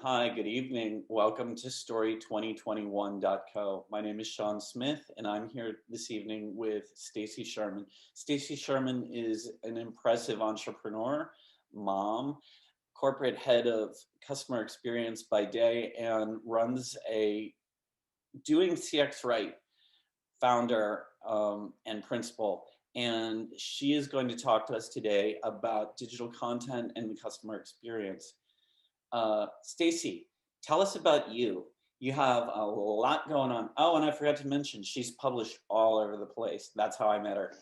Hi, good evening. Welcome to story2021.co. My name is Sean Smith, and I'm here this evening with Stacy Sherman. Stacy Sherman is an impressive entrepreneur, mom, corporate head of customer experience by day, and runs a Doing CX Right founder and principal. And she is going to talk to us today about digital content and the customer experience. Stacy, tell us about you. You have a lot going on. Oh, and I forgot to mention, she's published all over the place. That's how I met her.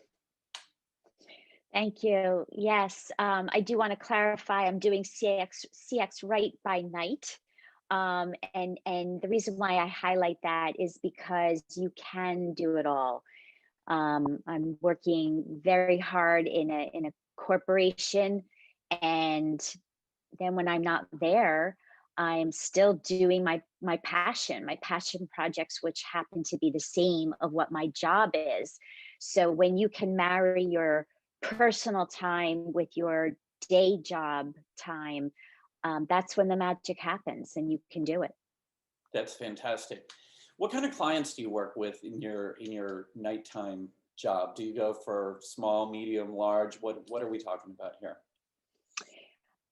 Thank you. Yes, I do want to clarify. I'm doing CX right by night, and the reason why I highlight that is because you can do it all. I'm working very hard in a corporation, and then when I'm not there, I'm still doing my passion projects, which happen to be the same of what my job is. So when you can marry your personal time with your day job time, that's when the magic happens and you can do it. That's fantastic. What kind of clients do you work with in your nighttime job? Do you go for small, medium, large? What are we talking about here?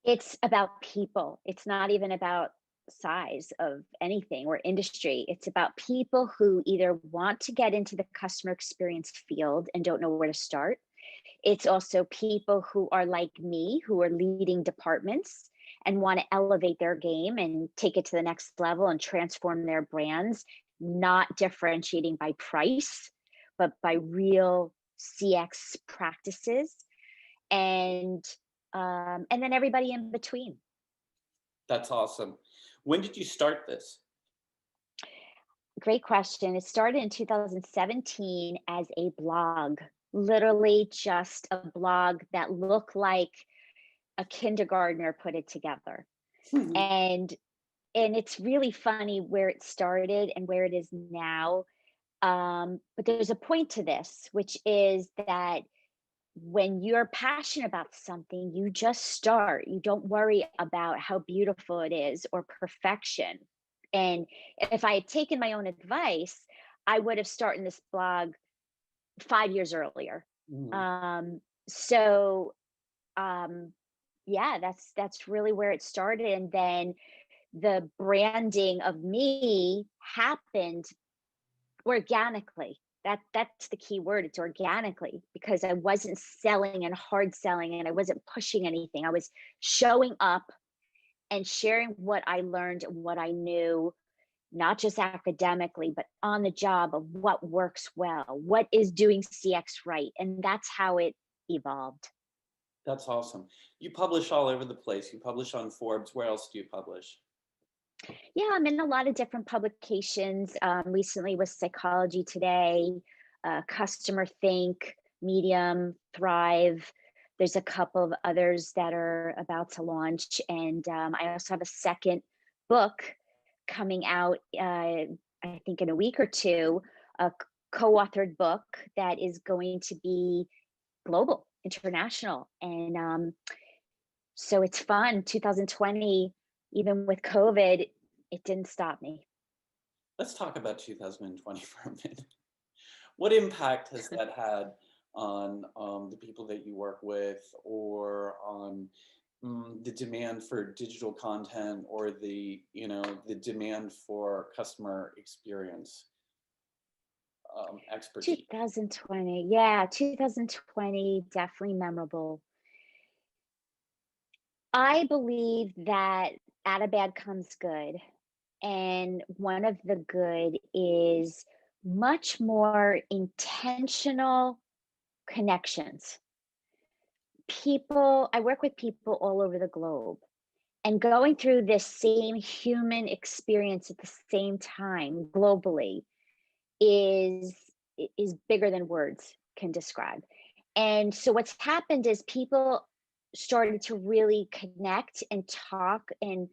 It's about people. It's not even about size of anything or industry. It's about people who either want to get into the customer experience field and don't know where to start. It's also people who are like me, who are leading departments and want to elevate their game and take it to the next level and transform their brands, not differentiating by price, but by real CX practices. And and then everybody in between. That's awesome. When did you start this? Great question. It started in 2017 as a blog, literally just a blog that looked like a kindergartner put it together. And it's really funny where it started and where it is now. But there's a point to this, which is that when you're passionate about something, you just start. You don't worry about how beautiful it is or perfection. And if I had taken my own advice, I would have started this blog 5 years earlier. Mhm. Um, so yeah, that's really where it started. And then the branding of me happened organically. That's the key word. It's organically because I wasn't selling and hard selling and I wasn't pushing anything. I was showing up and sharing what I learned and what I knew, not just academically, but on the job of what works well, what is doing CX right. And that's how it evolved. That's awesome. You publish all over the place. You publish on Forbes. Where else do you publish? Yeah, I'm in a lot of different publications. Recently was Psychology Today, Customer Think, Medium, Thrive. There's a couple of others that are about to launch. And I also have a second book coming out, I think in a week or two, a co-authored book that is going to be global, international. And so it's fun. 2020, even with COVID, it didn't stop me. Let's talk about 2020 for a minute. What impact has that had on the people that you work with, or on the demand for digital content, or the demand for customer experience expertise? 2020, yeah, 2020, definitely memorable. I believe that out of bad comes good. And one of the good is much more intentional connections. I work with people all over the globe, and going through this same human experience at the same time globally is is bigger than words can describe. And so what's happened is people started to really connect and talk in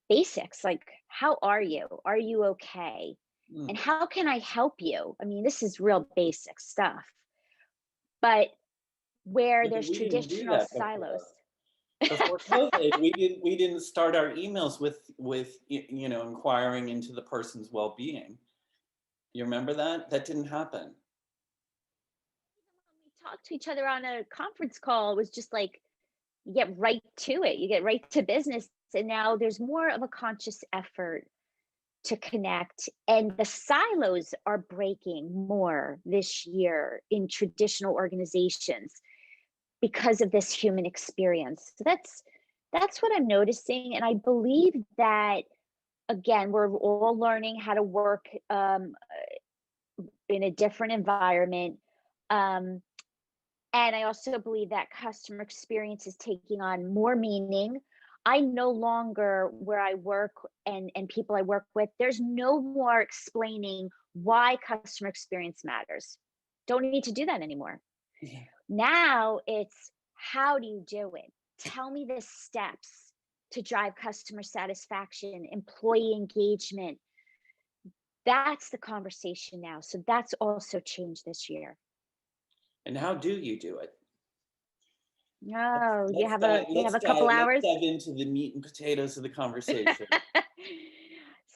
basics like, how are you? Are you okay? And Mm. how can I help you? I mean, this is real basic stuff. But where Yeah, but there's we didn't do traditional that before. silos. Before COVID, we didn't start our emails with you know, inquiring into the person's well-being. You remember that? That didn't happen. We talked to each other on a conference call. It was just like you get right to it. You get right to business. And now there's more of a conscious effort to connect. And the silos are breaking more this year in traditional organizations because of this human experience. So that's what I'm noticing. And I believe that again, we're all learning how to work in a different environment. Um, And I also believe that customer experience is taking on more meaning. I no longer where I work and people I work with, there's no more explaining why customer experience matters. Don't need to do that anymore. Yeah. Now it's how do you do it? Tell me the steps to drive customer satisfaction, employee engagement. That's the conversation now. So that's also changed this year. And how do you do it? Oh, you have a couple Let's hours? dive into the meat and potatoes of the conversation.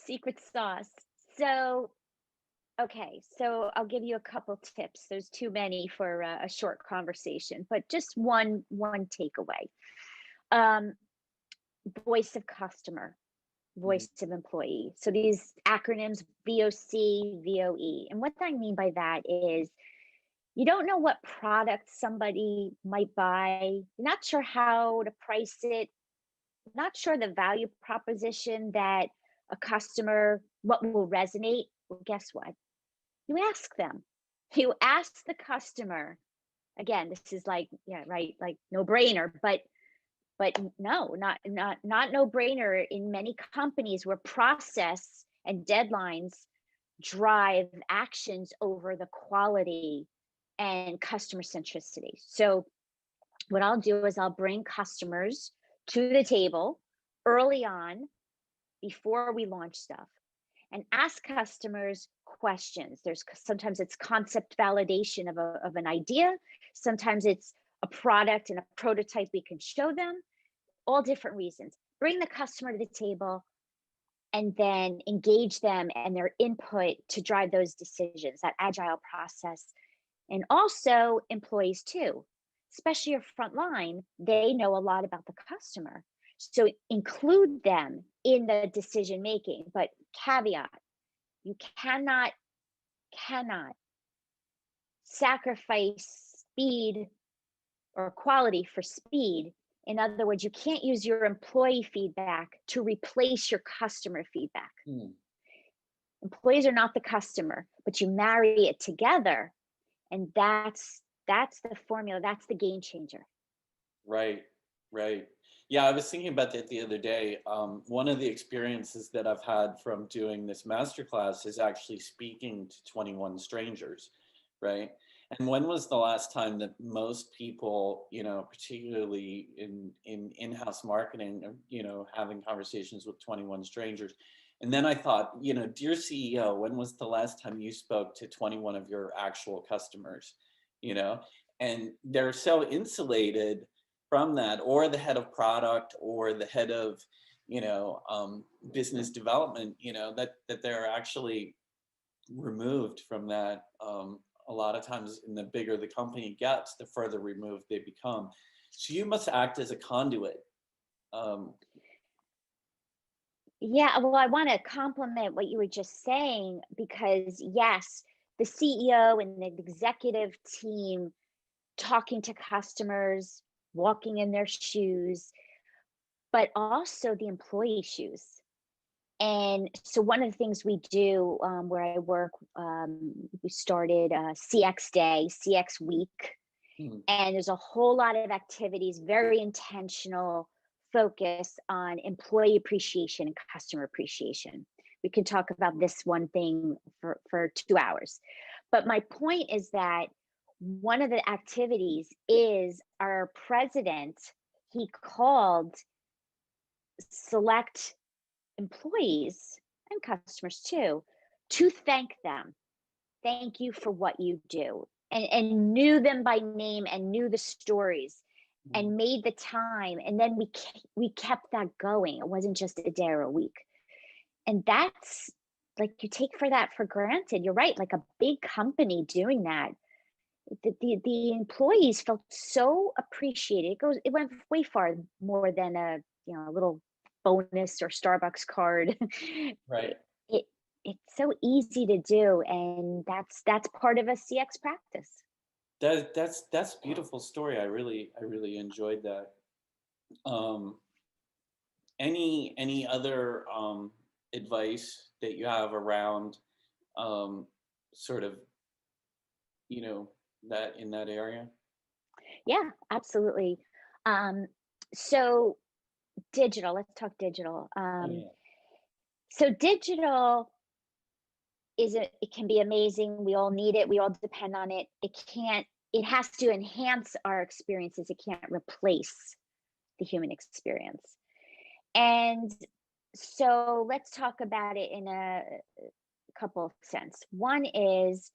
Secret sauce. So, okay, so I'll give you a couple tips. There's too many for a short conversation, but just one takeaway. Um, voice of customer, Mhm. voice of employee. So these acronyms VOC, VOE. And what I mean by that is you don't know what product somebody might buy. You're not sure how to price it, not sure the value proposition that a customer, what will resonate. Well, guess what? You ask them. You ask the customer. Again, this is like, yeah, right, like no brainer, but no, not no brainer in many companies where process and deadlines drive actions over the quality and customer centricity. So what I'll do is I'll bring customers to the table early on before we launch stuff and ask customers questions. Sometimes it's concept validation of an idea, sometimes it's a product and a prototype we can show them, all different reasons. Bring the customer to the table and then engage them and their input to drive those decisions, that agile process. And also employees too, especially your front line, they know a lot about the customer. So include them in the decision making, but caveat, you cannot sacrifice speed or quality for speed. In other words, you can't use your employee feedback to replace your customer feedback. Mm. Employees are not the customer, but you marry it together, and that's the formula, that's the game changer. Right, right. Yeah, I was thinking about that the other day. One of the experiences that I've had from doing this masterclass is actually speaking to 21 strangers, right? And when was the last time that most people, you know, particularly in in-house marketing, you know, having conversations with 21 strangers? And then I thought, you know, dear CEO, when was the last time you spoke to 21 of your actual customers? You know, and they're so insulated from that, or the head of product or the head of, you know, business development, you know, that they're actually removed from that. A lot of times, and the bigger the company gets, the further removed they become. So you must act as a conduit. um, Yeah, well, I want to compliment what you were just saying because, yes, the CEO and the executive team talking to customers, walking in their shoes, but also the employee shoes. And so, one of the things we do where I work, we started CX Day, CX Week, hmm, and there's a whole lot of activities, very intentional focus on employee appreciation and customer appreciation. We can talk about this one thing for 2 hours. But my point is that one of the activities is our president, he called select employees and customers too to thank them. Thank you for what you do. And knew them by name and knew the stories. Mhm. and made the time, and then we kept that going. It wasn't just a day or a week. And that's like, you take for that for granted. You're right, like a big company doing that. The employees felt so appreciated. It went way far more than a, a little bonus or Starbucks card. Right. it it's so easy to do, and that's part of a CX practice. That's a beautiful story. I really enjoyed that. Um, any other advice that you have around um, sort of, you know, that in that area? Yeah, absolutely. Um, so digital, let's talk digital. Oh yeah. So digital it can be amazing. We all need it. We all depend on it. It has to enhance our experiences. It can't replace the human experience. And so let's talk about it in a couple of sense. One is,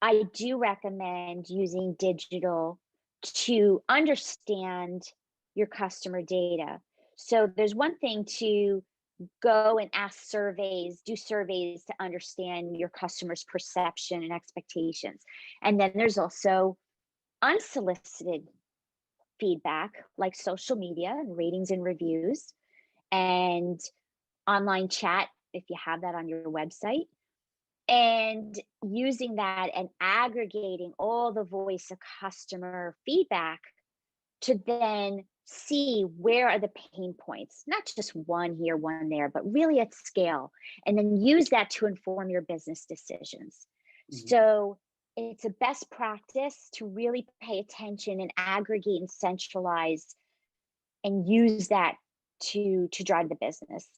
I do recommend using digital to understand your customer data. So there's one thing to go and do surveys to understand your customer's perception and expectations. And then there's also unsolicited feedback like social media and ratings and reviews and online chat if you have that on your website. And using that and aggregating all the voice of customer feedback to then see where are the pain points, not just one here, one there, but really at scale, and then use that to inform your business decisions. Mhm. So it's a best practice to really pay attention and aggregate and centralize and use that to drive the business.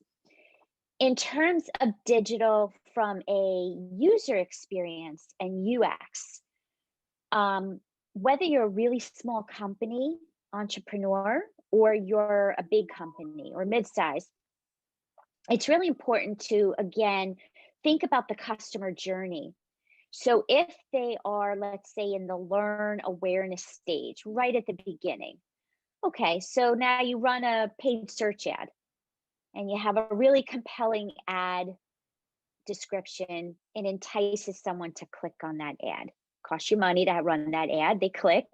In terms of digital from a user experience and UX, um, whether you're a really small company, entrepreneur, or you're a big company or mid-size, it's really important to, again, think about the customer journey. So if they are, let's say, in the learn awareness stage, right at the beginning, okay, so now you run a paid search ad and you have a really compelling ad description and entices someone to click on that ad. Costs you money to run that ad. They click,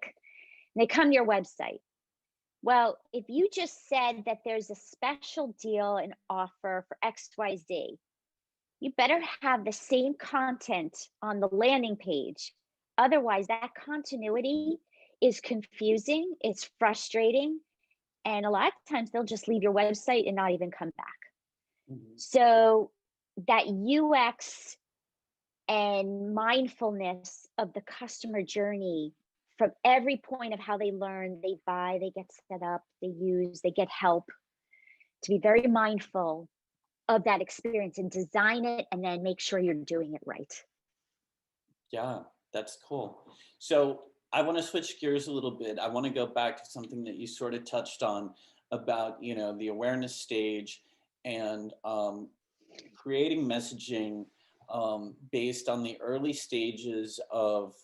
and they come to your website. Well, if you just said that there's a special deal and offer for XYZ, you better have the same content on the landing page. Otherwise, that continuity is confusing, it's frustrating, and a lot of times they'll just leave your website and not even come back. Mhm. So, that UX and mindfulness of the customer journey from every point of how they learn, they buy, they get set up, they use, they get help, to be very mindful of that experience and design it and then make sure you're doing it right. Yeah, that's cool. So I want to switch gears a little bit. I want to go back to something that you sort of touched on about, the awareness stage and creating messaging based on the early stages of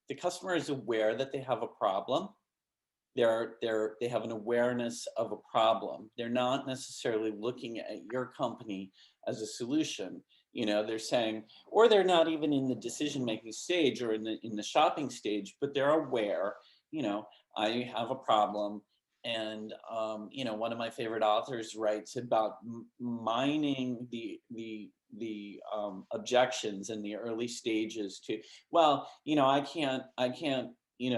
the customer is aware that they have a problem. They have an awareness of a problem. They're not necessarily looking at your company as a solution. They're saying, or they're not even in the decision making stage or in the shopping stage, but they're aware. You know, I have a problem, and one of my favorite authors writes about mining the objections in the early stages to, well, I can't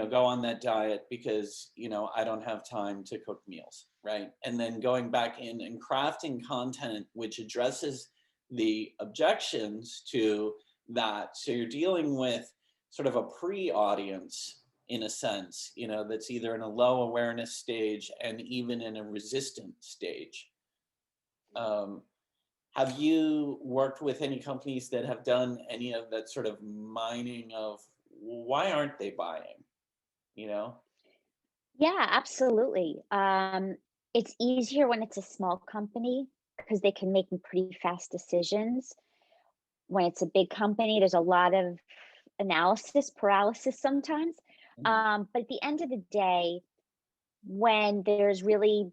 go on that diet because, I don't have time to cook meals, right? And then going back in and crafting content which addresses the objections to that. So you're dealing with sort of a pre-audience in a sense, that's either in a low awareness stage and even in a resistant stage. Um, have you worked with any companies that have done any of that sort of mining of why aren't they buying? You know? Yeah, absolutely. It's easier when it's a small company because they can make pretty fast decisions. When it's a big company, there's a lot of analysis paralysis sometimes. Mhm. But at the end of the day, when there's really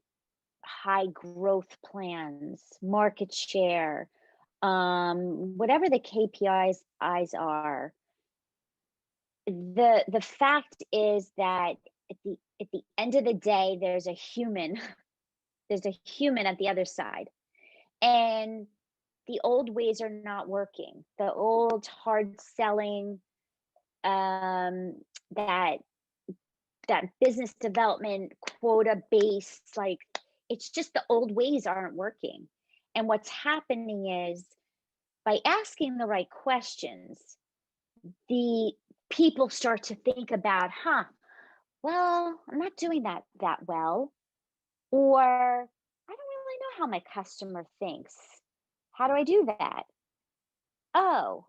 high growth plans, market share, whatever the KPIs eyes are, the fact is that at the end of the day, there's a human, there's a human at the other side. And the old ways are not working. The old hard selling, um, that that business development quota based, like it's just the old ways aren't working. And what's happening is by asking the right questions, the people start to think about, huh, well, I'm not doing that well, or I don't really know how my customer thinks. How do I do that? Oh,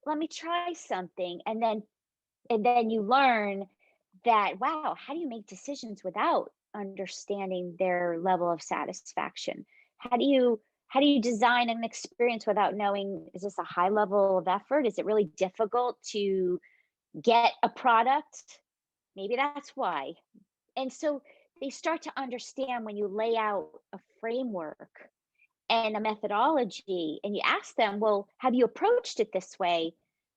let me try something. And then you learn that, wow, how do you make decisions without understanding their level of satisfaction? How do you design an experience without knowing, is this a high level of effort? Is it really difficult to get a product? Maybe that's why. And so they start to understand when you lay out a framework and a methodology and you ask them, well, have you approached it this way?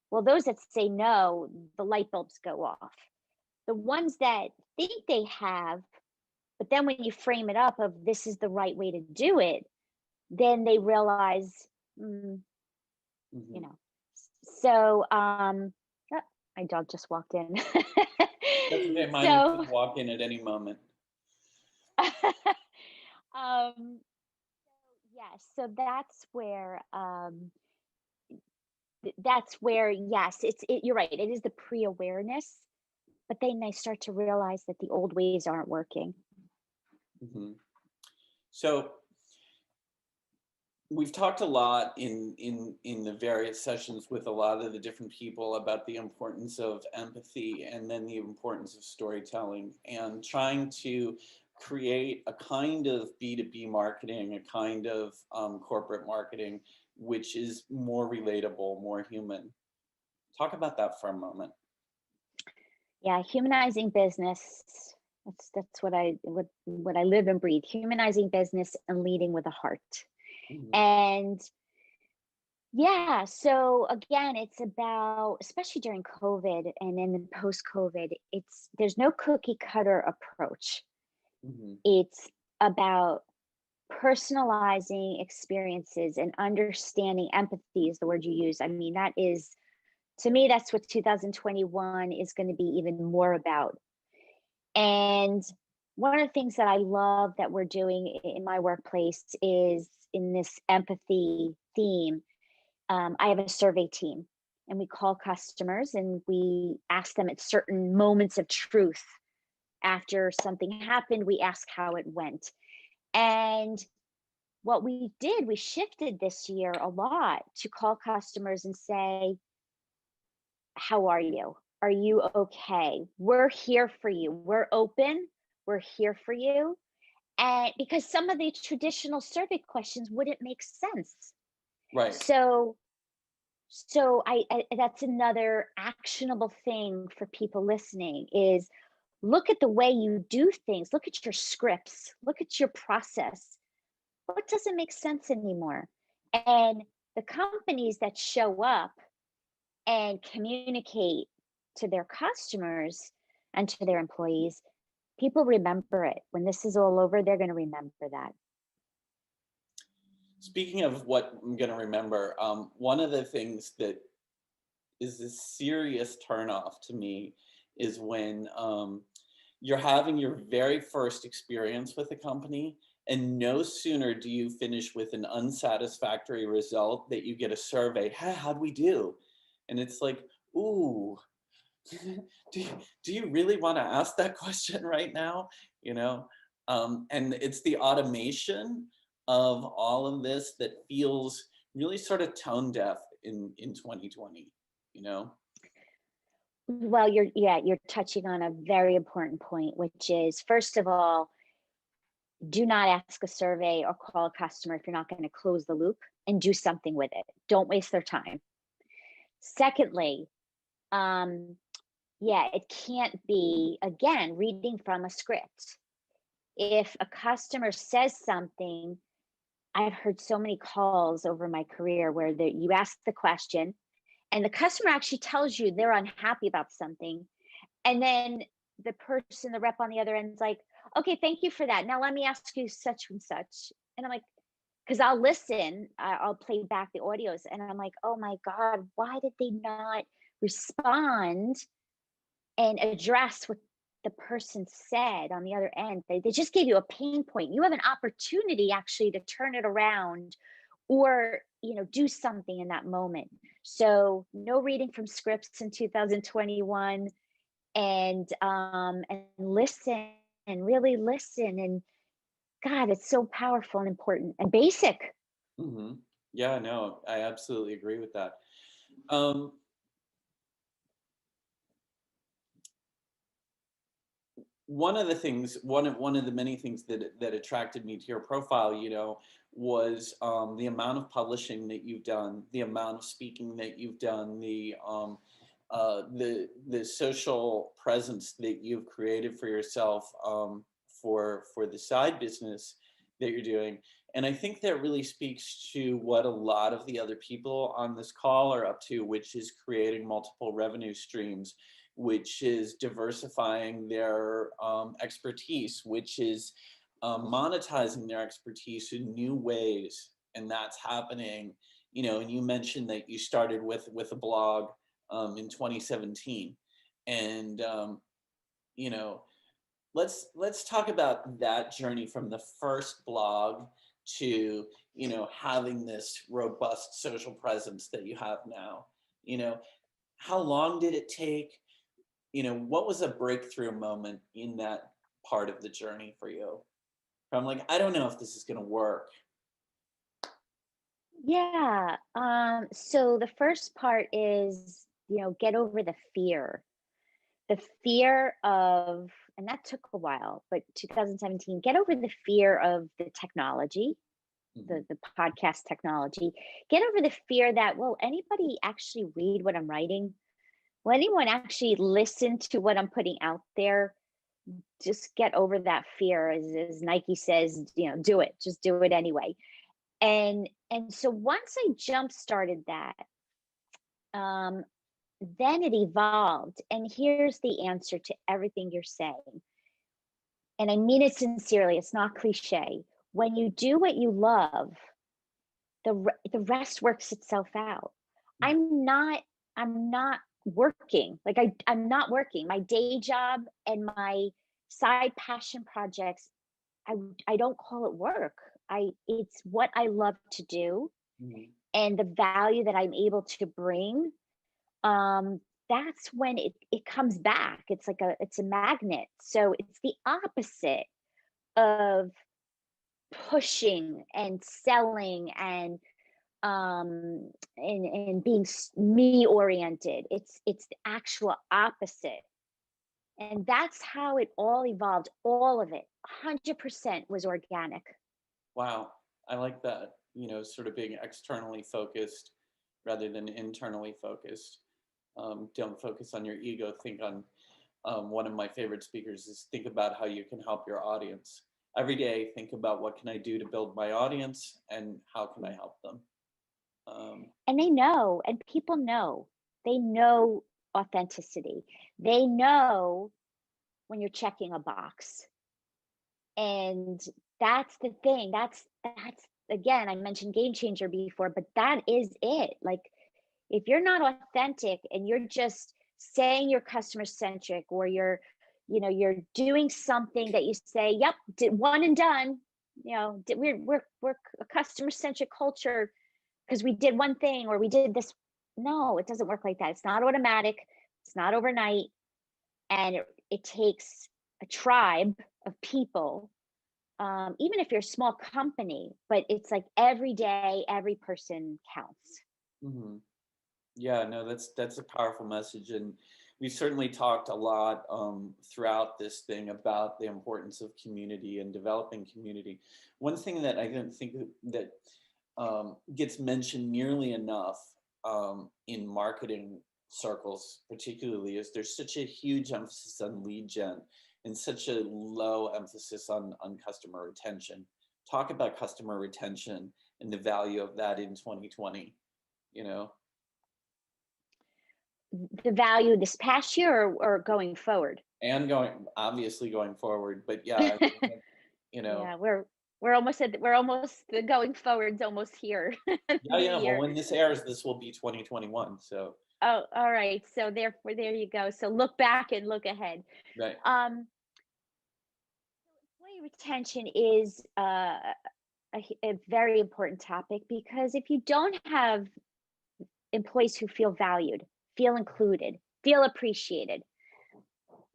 Well, those that say no, the light bulbs go off. The ones that think they have, but then when you frame it up of this is the right way to do it, then they realize, mm, you Mhm. know. So, oh, my dog just walked in. That's okay. Mine So, could walk in at any moment. um, yes, so that's where, yes, you're right. It is the pre-awareness, but then they start to realize that the old ways aren't working. Mhm. So we've talked a lot in the various sessions with a lot of the different people about the importance of empathy and then the importance of storytelling and trying to create a kind of B2B marketing, a kind of corporate marketing, which is more relatable, more human. Talk about that for a moment. Yeah, humanizing business. That's what I live and breathe. Humanizing business and leading with a heart. Mhm. And yeah, so again, it's about, especially during COVID and in the post COVID, there's no cookie cutter approach. Mhm. It's about personalizing experiences and understanding. Empathy is the word you use. I mean, that is, to me, that's what 2021 is going to be even more about. And one of the things that I love that we're doing in my workplace is in this empathy theme. I have a survey team, and we call customers and we ask them at certain moments of truth. After something happened, we ask how it went. And what we did, we shifted this year a lot to call customers and say, how are you? Are you okay? We're here for you. We're open. We're here for you. And because some of the traditional survey questions wouldn't make sense. Right. So I that's another actionable thing for people listening is look at the way you do things, look at your scripts, look at your process. What doesn't make sense anymore? And the companies that show up and communicate to their customers and to their employees, people remember it. When this is all over, they're going to remember that. Speaking of what I'm going to remember, one of the things that is a serious turnoff to me is when you're having your very first experience with a company, and no sooner do you finish with an unsatisfactory result that you get a survey. Hey, how'd we do? And it's like, ooh, do you, do you really want to ask that question right now? You know, and it's the automation of all of this that feels really sort of tone deaf in 2020. You know. Well, you're touching on a very important point, which is first of all, do not ask a survey or call a customer if you're not going to close the loop and do something with it. Don't waste their time. Secondly, um, yeah, it can't be, again, reading from a script. If a customer says something, I've heard so many calls over my career where you ask the question and the customer actually tells you they're unhappy about something. And then the rep on the other end is like, okay, thank you for that. Now let me ask you such and such. And I'm like, because I'll listen, I'll play back the audios and I'm like, oh my God, why did they not respond and address what the person said on the other end? They just gave you a pain point. You have an opportunity actually to turn it around or do something in that moment. So no reading from scripts in 2021, and listen and really listen. And God, it's so powerful and important and basic. Hmm. Yeah, no, I absolutely agree with that. Um, one of the many things that attracted me to your profile, was the amount of publishing that you've done, the amount of speaking that you've done, the social presence that you've created for yourself, for the side business that you're doing. And I think that really speaks to what a lot of the other people on this call are up to, which is creating multiple revenue streams, which is diversifying their expertise, which is monetizing their expertise in new ways. And that's happening. And you mentioned that you started with a blog in 2017, and you know let's talk about that journey from the first blog to having this robust social presence that you have now. you know how long did it take? What was a breakthrough moment in that part of the journey for you? I'm like, I don't know if this is going to work. Yeah. So the first part is, get over the fear of, and that took a while, but 2017, get over the fear of the technology, Hmm. the podcast technology. Get over the fear that, will anybody actually read what I'm writing? Will anyone actually listen to what I'm putting out there? Just get over that fear, as Nike says, do it, just do it anyway. And so once I jump started that, um, then it evolved. And here's the answer to everything you're saying. And I mean it sincerely, it's not cliche. When you do what you love, the rest works itself out. I'm not I'm not working. Like I'm not working. My day job and my side passion projects, I I don't call it work. I It's what I love to do Hmm. and the value that I'm able to bring. um that's when it comes back. It's a magnet. So it's the opposite of pushing and selling and being me oriented. It's the actual opposite. And that's how it all evolved. All of it 100% was organic. Wow, I like that. Sort of being externally focused rather than internally focused. Don't focus on your ego. Think on, one of my favorite speakers is, think about how you can help your audience. Every day, think about, what can I do to build my audience and how can I help them? Um, And they know, and people know. They know authenticity. They know when you're checking a box. And that's the thing. That's again, I mentioned game changer before, but that is it. Like, if you're not authentic and you're just saying you're customer centric, or you're doing something that you say, yep, did one and done. We're a customer centric culture because we did one thing or we did this. No, it doesn't work like that. It's not automatic. It's not overnight. And it takes a tribe of people, even if you're a small company, but it's like every day, every person counts. mhm. Yeah, no, that's a powerful message, and we certainly talked a lot throughout this thing about the importance of community and developing community. One thing that I don't think that gets mentioned nearly enough in marketing circles, particularly, is there's such a huge emphasis on lead gen and such a low emphasis on customer retention. Talk about customer retention and the value of that in 2020, you know, The value this past year or going forward? and going obviously going forward. But yeah, I think, you know, Yeah, we're almost the going forward's almost here. yeah, New yeah. Well, year. when this airs, this will be 2021. So, Oh, all right. So therefore, there you go. So look back and look ahead. right. Um, Employee retention is a very important topic because if you don't have employees who feel valued, feel included, feel appreciated,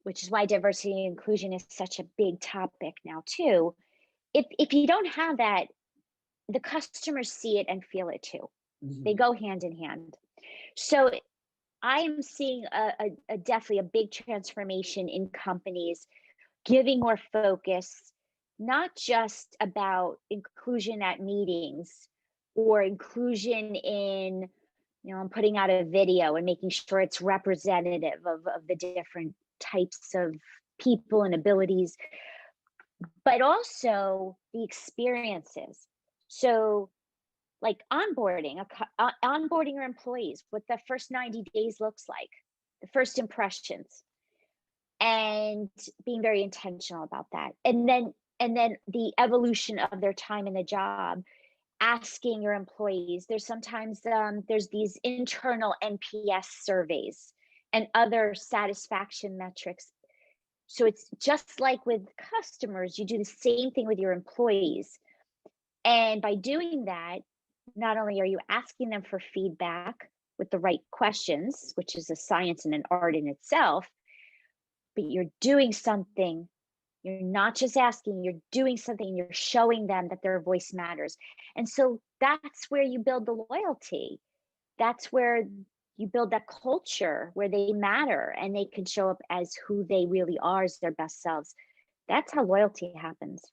which is why diversity and inclusion is such a big topic now too. If you don't have that, the customers see it and feel it too. They Mhm. go hand in hand. So I am seeing a definitely a big transformation in companies giving more focus, not just about inclusion at meetings or inclusion in, I'm putting out a video and making sure it's representative of the different types of people and abilities, but also the experiences. So, like onboarding, onboarding your employees, what the first 90 days looks like, the first impressions, and being very intentional about that. And then the evolution of their time in the job, asking your employees. There's sometimes there's these internal NPS surveys and other satisfaction metrics. So it's just like with customers, you do the same thing with your employees. And by doing that, not only are you asking them for feedback with the right questions, which is a science and an art in itself, but you're doing something. You're not just asking, you're doing something, you're showing them that their voice matters. And so that's where you build the loyalty. That's where you build that culture where they matter and they can show up as who they really are, as their best selves. That's how loyalty happens.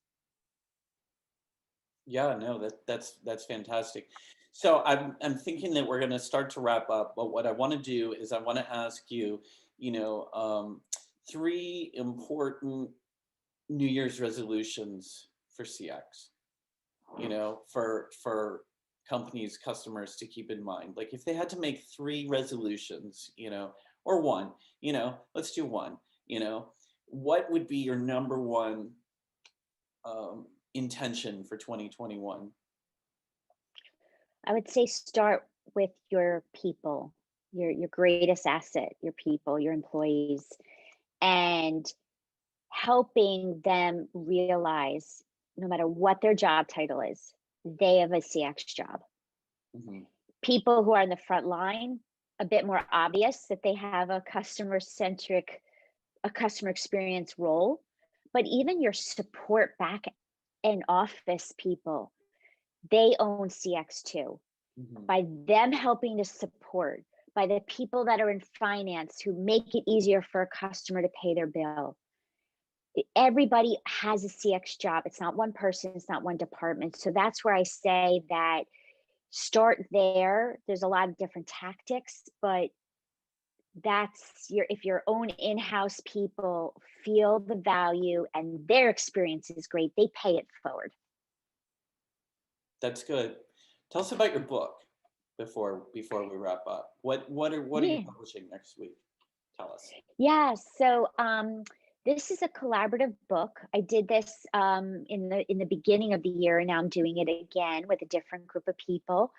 Yeah, no, that's fantastic. So I'm thinking that we're going to start to wrap up, but what I want to do is I want to ask you, you know, three important New Year's resolutions for CX. For companies, customers to keep in mind. Like if they had to make three resolutions, or one, let's do one. What would be your number one intention for 2021? I would say start with your people, your greatest asset, your people, your employees, and helping them realize no matter what their job title is, they have a CX job. Hmm. People who are in the front line, a bit more obvious that they have a customer experience role. But even your support back in office people, they own CX too. Hmm. By them helping to support, by the people that are in finance who make it easier for a customer to pay their bill. Everybody has a CX job. It's not one person, it's not one department. So that's where I say that start there. There's a lot of different tactics, but that's if your own in-house people feel the value and their experience is great, they pay it forward. That's good. Tell us about your book before we wrap up. What are you Yeah. publishing next week? Tell us. Yeah. So this is a collaborative book. I did this in the beginning of the year, and now I'm doing it again with a different group of people.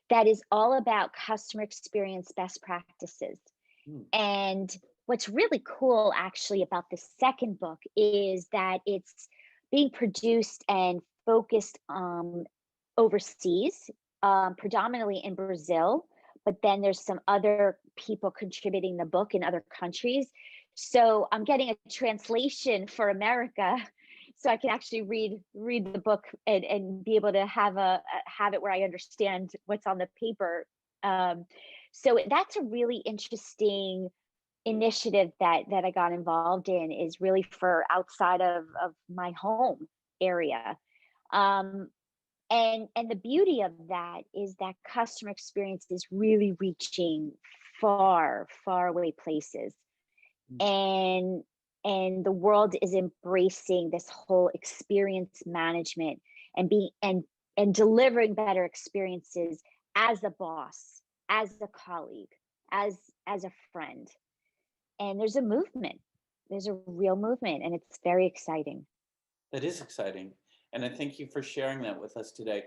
That is all about customer experience best practices. Hmm. And what's really cool actually about the second book is that it's being produced and focused overseas, predominantly in Brazil, but then there's some other people contributing the book in other countries. So I'm getting a translation for America, so I can actually read the book and be able to have it where I understand what's on the paper. Um, so that's a really interesting initiative that I got involved in, is really for outside of my home area. Um, and the beauty of that is that customer experience is really reaching far away places. Mm. And the world is embracing this whole experience management and being and delivering better experiences as a boss, as a colleague, as a friend. And there's a movement. There's a real movement, and it's very exciting. That is exciting. And I thank you for sharing that with us today.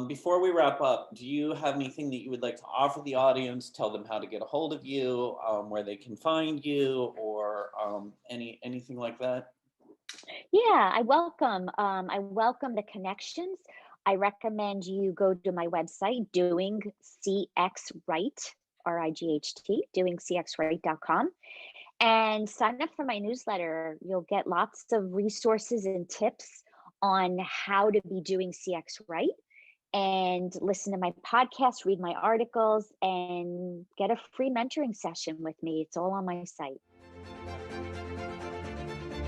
Before we wrap up, do you have anything that you would like to offer the audience? Tell them how to get a hold of you, where they can find you, or anything like that? Yeah, I welcome the connections. I recommend you go to my website, doing CX right, RIGHT, doingcxright.com, and sign up for my newsletter. You'll get lots of resources and tips on how to be doing CX right, and listen to my podcast, read my articles, and get a free mentoring session with me. It's all on my site.